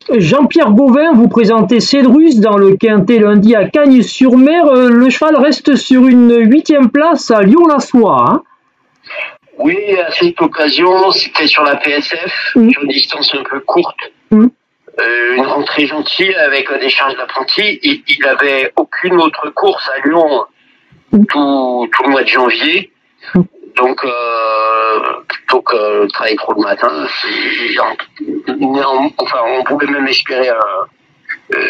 Jean-Pierre Gauvin, vous présentez Cédrus dans le Quintet lundi à Cagnes-sur-Mer. Le cheval reste sur une 8e place à Lyon-la-Soie. Hein. Oui, à cette occasion, c'était sur la PSF, sur une distance un peu courte. Une rentrée gentille avec la décharge d'apprenti. Il n'avait aucune autre course à Lyon tout le mois de janvier. Donc, le travail trop le matin, on pouvait même espérer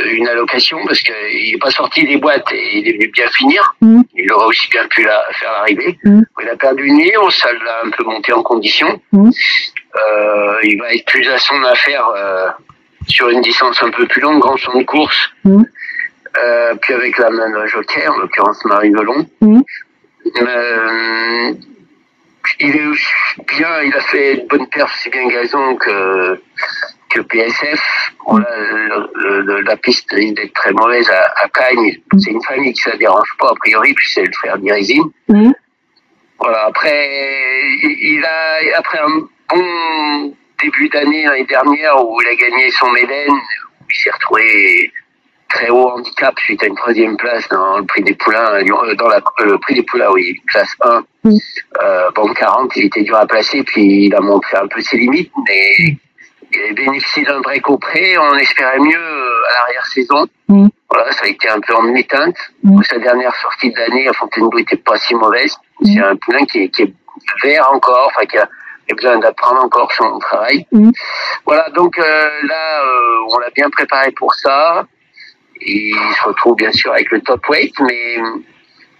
une allocation parce qu'il n'est pas sorti des boîtes et il est venu bien finir. Il aurait aussi bien pu faire l'arrivée. Il a perdu une nuit, ça l'a un peu monté en condition. Il va être plus à son affaire sur une distance un peu plus longue, grand champ de course. Puis avec la même joker, en l'occurrence Marie Velon. Il est bien, il a fait une bonne perf, aussi bien Gazon que PSF. Bon, là, la piste risque d'être très mauvaise à Cagnes. C'est une famille qui ne la dérange pas, a priori, puis c'est le frère d'Irizine. Voilà, après un bon début d'année l'année dernière où il a gagné son Médène, où il s'est retrouvé très haut handicap suite à une 3e place dans le prix des Poulains, dans le prix des Poulains, oui, classe 1. Bon, 40, il était dur à placer, puis il a montré un peu ses limites, mais il a bénéficié d'un break au pré, on espérait mieux à l'arrière-saison. Voilà, ça a été un peu en demi-teinte. Sa dernière sortie de l'année à Fontainebleau était pas si mauvaise. C'est un poulain qui est vert encore, enfin qui a besoin d'apprendre encore son travail. Voilà, donc là, on l'a bien préparé pour ça. Et il se retrouve bien sûr avec le top weight, mais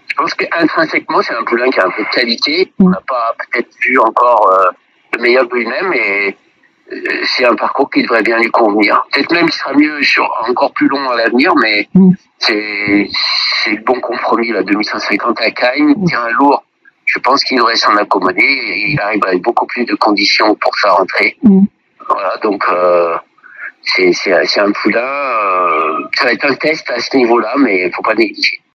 je pense qu'intrinsèquement, c'est un poulain qui a un peu de qualité. On n'a pas peut-être vu encore le meilleur de lui-même, et c'est un parcours qui devrait bien lui convenir. Peut-être même qu'il sera mieux encore plus long à l'avenir, mais c'est le bon compromis, là, 2150 à Cagnes, terrain lourd. Je pense qu'il devrait s'en accommoder et il arrive avec beaucoup plus de conditions pour sa rentrée. Voilà, donc c'est un poulain. Ça va être un test à ce niveau-là, mais il ne faut pas négliger.